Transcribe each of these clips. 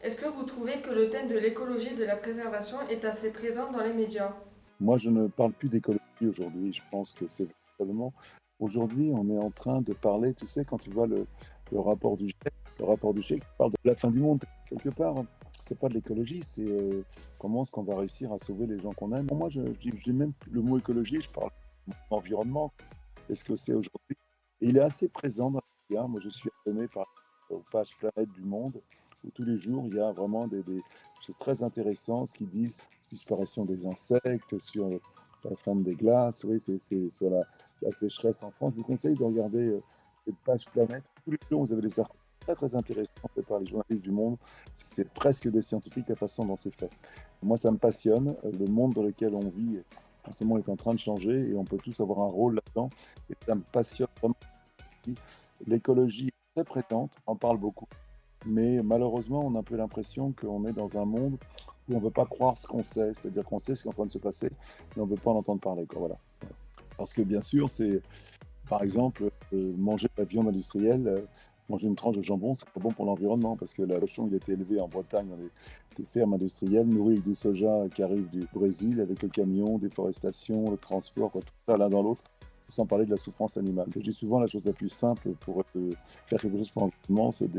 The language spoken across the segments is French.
Est-ce que vous trouvez que le thème de l'écologie et de la préservation est assez présent dans les médias? Moi, je ne parle plus d'écologie aujourd'hui. Je pense que c'est véritablement aujourd'hui, on est en train de parler, tu sais, quand tu vois le rapport du GIEC, le rapport du GIEC parle de la fin du monde. Quelque part, hein. C'est pas de l'écologie, c'est comment est-ce qu'on va réussir à sauver les gens qu'on aime. Pour moi, je dis même plus le mot écologie, je parle d'environnement. Est-ce que c'est aujourd'hui? Et il est assez présent dans les médias. Moi, je suis abonné aux pages Planète du Monde, où tous les jours, il y a vraiment c'est très intéressant ce qu'ils disent, disparition des insectes, sur la fonte des glaces, oui, c'est sur la sécheresse en France. Je vous conseille de regarder cette page Planète. Tous les jours, vous avez des articles très, très intéressants faits par les journalistes du monde. C'est presque des scientifiques la façon dont c'est fait. Moi, ça me passionne. Le monde dans lequel on vit, en ce moment, est en train de changer et on peut tous avoir un rôle là-dedans. Et ça me passionne vraiment. L'écologie est très présente, on en parle beaucoup, mais malheureusement, on a un peu l'impression qu'on est dans un monde où on ne veut pas croire ce qu'on sait, c'est-à-dire qu'on sait ce qui est en train de se passer, mais on ne veut pas en entendre parler, quoi, voilà. Parce que bien sûr, c'est, par exemple, manger de la viande industrielle, manger une tranche de jambon, c'est pas bon pour l'environnement, parce que le cochon, il a été élevé en Bretagne dans des fermes industrielles, nourri avec du soja qui arrive du Brésil, avec le camion, déforestation, le transport, quoi, tout ça l'un dans l'autre, sans parler de la souffrance animale. Je dis souvent la chose la plus simple pour faire quelque chose pour l'environnement, c'est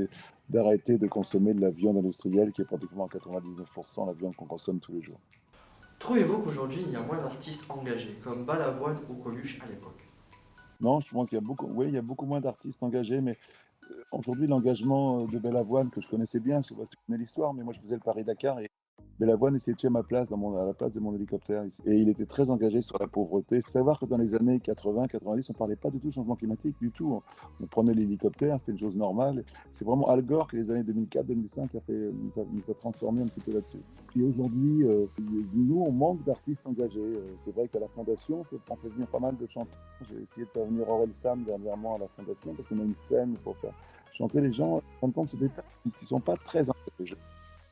d'arrêter de consommer de la viande industrielle, qui est pratiquement à 99% la viande qu'on consomme tous les jours. Trouvez-vous qu'aujourd'hui il y a moins d'artistes engagés, comme Balavoine ou Coluche à l'époque? Non, je pense qu'il y a beaucoup, oui, il y a beaucoup moins d'artistes engagés, mais aujourd'hui, l'engagement de Belavoine, que je connaissais bien, je ne sais pas si tu connais l'histoire, mais moi je faisais le Paris-Dakar et Belavoine essayait de tuer ma place à la place de mon hélicoptère. Et il était très engagé sur la pauvreté. Il faut savoir que dans les années 80-90, on ne parlait pas du tout de changement climatique, du tout. On prenait l'hélicoptère, c'était une chose normale. C'est vraiment Al Gore qui, les années 2004-2005, nous a transformés un petit peu là-dessus. Et aujourd'hui, nous, on manque d'artistes engagés. C'est vrai qu'à la Fondation, on fait venir pas mal de chanteurs. J'ai essayé de faire venir Aurel Sam dernièrement à la Fondation parce qu'on a une scène pour faire chanter les gens. En fin de compte, c'est des tas qui ne sont pas très engagés.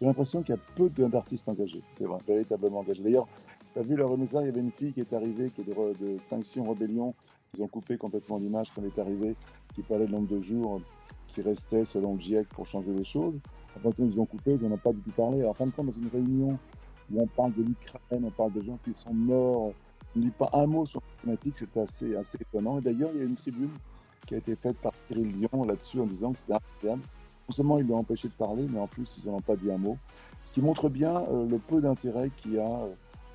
J'ai l'impression qu'il y a peu d'artistes engagés, c'est vrai, véritablement engagés. D'ailleurs, tu as vu le remisard, il y avait une fille qui est arrivée, qui est de Extinction Rebellion. Ils ont coupé complètement l'image quand elle est arrivée, qui parlait de nombre de jours qui restait selon le GIEC pour changer les choses. En fait, ils ont coupé, ils n'en ont pas du tout parlé. En fin de compte, dans une réunion où on parle de l'Ukraine, on parle de gens qui sont morts, on ne dit pas un mot sur la climatique, c'est assez étonnant. Et d'ailleurs, il y a une tribune qui a été faite par Cyril Dion là-dessus en disant que c'était incroyable. Non seulement ils l'ont empêché de parler, mais en plus ils n'en ont pas dit un mot. Ce qui montre bien le peu d'intérêt qu'il y a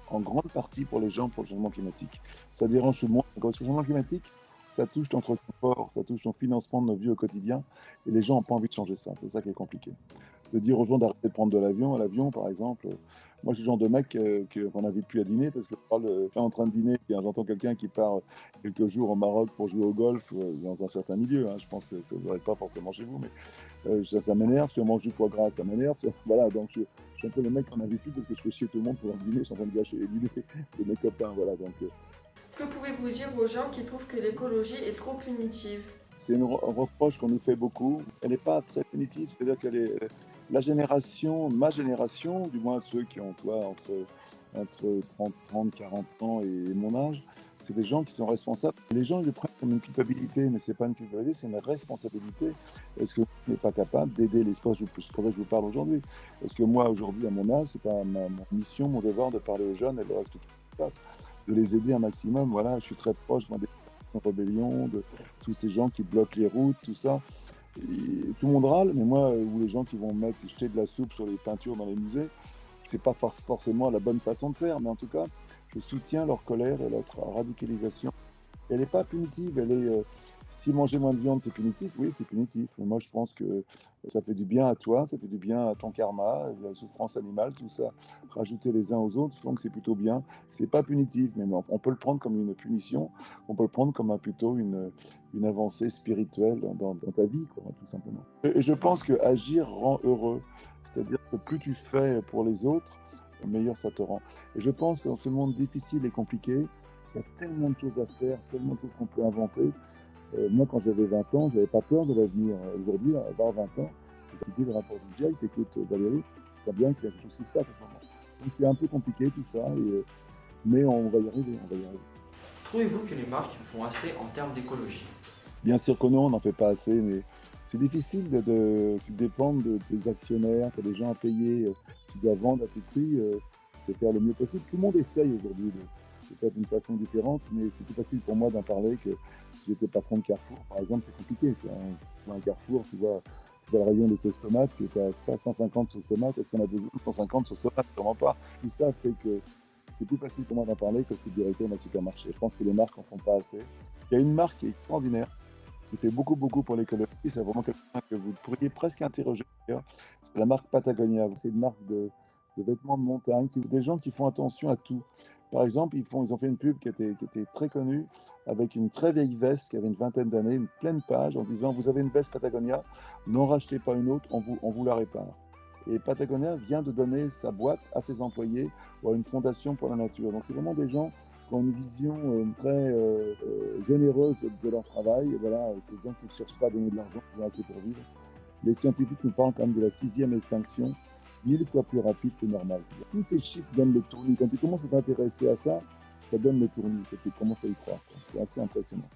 en grande partie pour les gens pour le changement climatique. Ça dérange tout le monde. Parce que le changement climatique, ça touche notre confort, ça touche ton financement de nos vies au quotidien. Et les gens n'ont pas envie de changer ça. C'est ça qui est compliqué. De dire aux gens d'arrêter de prendre de l'avion, à l'avion par exemple. Moi, je suis le genre de mec qu'on n'invite plus à dîner parce que je suis en train de dîner et j'entends quelqu'un qui part quelques jours au Maroc pour jouer au golf dans un certain milieu. Hein. Je pense que ça ne devrait pas forcément chez vous, mais ça m'énerve. Si on mange du foie gras, ça m'énerve. Voilà, donc je suis un peu le mec qu'on n'invite plus parce que je fais chier tout le monde pour un dîner. Je suis en train de gâcher les dîners de mes copains. Voilà, donc Que pouvez-vous dire aux gens qui trouvent que l'écologie est trop punitive? c'est un reproche qu'on nous fait beaucoup. Elle n'est pas très punitive, c'est-à-dire qu'elle est la génération, ma génération, du moins ceux qui ont, toi, entre 30, 40 ans et mon âge, c'est des gens qui sont responsables. Les gens, ils le prennent comme une culpabilité, mais ce n'est pas une culpabilité, c'est une responsabilité. Est-ce que on n'est pas capable d'aider les sports? C'est pour ça que je vous parle aujourd'hui. Est-ce que moi, aujourd'hui, à mon âge, c'est pas mon mission, mon devoir de parler aux jeunes et de leur expliquer ce qui se passe, de les aider un maximum. Voilà, je suis très proche moi, des rébellions, de tous ces gens qui bloquent les routes, tout ça. Et tout le monde râle, mais moi, ou les gens qui vont jeter de la soupe sur les peintures dans les musées, c'est pas forcément la bonne façon de faire, mais en tout cas, je soutiens leur colère et leur radicalisation. Elle n'est pas punitive, elle est. Si manger moins de viande, c'est punitif, oui, c'est punitif. Mais moi, je pense que ça fait du bien à toi, ça fait du bien à ton karma, la souffrance animale, tout ça. Rajouter les uns aux autres font que c'est plutôt bien. C'est pas punitif, mais on peut le prendre comme une punition, on peut le prendre comme plutôt une avancée spirituelle dans ta vie, quoi, tout simplement. Et je pense que agir rend heureux. C'est-à-dire que plus tu fais pour les autres, meilleur ça te rend. Et je pense que dans ce monde difficile et compliqué, il y a tellement de choses à faire, tellement de choses qu'on peut inventer. Moi, quand j'avais 20 ans, je n'avais pas peur de l'avenir. Aujourd'hui, avoir 20 ans, c'est fatigué le rapport du GIEC, t'écoutes Valérie, tu vois bien qu'il y a quelque chose qui se passe à ce moment. Donc c'est un peu compliqué tout ça, mais on va y arriver, on va y arriver. Trouvez-vous que les marques font assez en termes d'écologie? Bien sûr que non, on n'en fait pas assez, mais c'est difficile tu dépends de tes actionnaires, tu as des gens à payer, tu dois vendre à tout prix, c'est faire le mieux possible. Tout le monde essaye aujourd'hui de faire d'une façon différente, mais c'est plus facile pour moi d'en parler que si j'étais patron de Carrefour, par exemple, c'est compliqué. Tu vois un Carrefour, tu vois le rayon des sauces tomates, et tu as, je sais pas, 150 sauces tomates, est-ce qu'on a besoin de 150 sauces tomates? Sûrement pas. Tout ça fait que c'est plus facile pour moi d'en parler que si le directeur d'un supermarché. Je pense que les marques en font pas assez. Il y a une marque qui est extraordinaire, qui fait beaucoup, beaucoup pour l'écologie. C'est vraiment quelqu'un que vous pourriez presque interroger d'ailleurs. C'est la marque Patagonia. C'est une marque de vêtements de montagne. C'est des gens qui font attention à tout. Par exemple, ils ont fait une pub qui était très connue avec une très vieille veste qui avait une vingtaine d'années, une pleine page en disant: vous avez une veste Patagonia, n'en rachetez pas une autre, on vous la répare. Et Patagonia vient de donner sa boîte à ses employés ou à une fondation pour la nature. Donc c'est vraiment des gens qui ont une vision très généreuse de leur travail. Et voilà, c'est des gens qui ne cherchent pas à gagner de l'argent, ils ont assez pour vivre. Les scientifiques nous parlent quand même de la 6e extinction, 1000 fois plus rapide que normal. C'est-à-dire, tous ces chiffres donnent le tournis. Quand tu commences à t'intéresser à ça, ça donne le tournis, quand tu commences à y croire, quoi. C'est assez impressionnant.